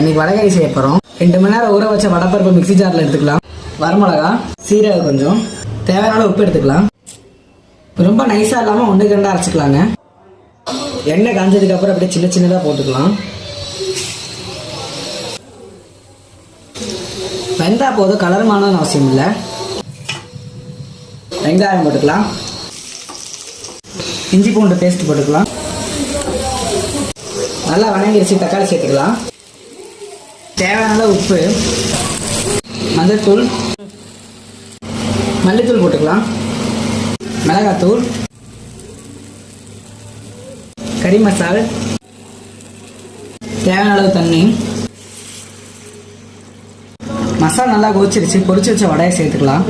இன்னைக்கு வடைகாய் செய்ய போகிறோம். 2 மணி நேரம் ஊற வச்ச வடைப்பருப்பு மிக்ஸி ஜாரில் எடுத்துக்கலாம். வரமிளகா, சீரகம் கொஞ்சம், தேவையான உப்பு எடுத்துக்கலாம். ரொம்ப நைஸாக இல்லாமல் 1-2 அரைச்சிக்கலாங்க. எண்ணெய் காஞ்சதுக்கப்புறம் அப்படியே சின்ன சின்னதாக போட்டுக்கலாம். வெந்தால் போதும், கலர் மாறணும்னு அவசியம் இல்லை. வெங்காயம் போட்டுக்கலாம். இஞ்சி பூண்டு பேஸ்ட் போட்டுக்கலாம். நல்லா வணங்கிடுச்சு, தக்காளி சேர்த்துக்கலாம். தேவையான உப்பு, மஞ்சள்தூள், மல்லித்தூள் போட்டுக்கலாம். மிளகாத்தூள், கறி மசால், தேவையான அளவு தண்ணி. மசாலா நல்லா கொதிச்சிருச்சு. பொரிச்சு வச்ச வடையை சேர்த்துக்கலாம்.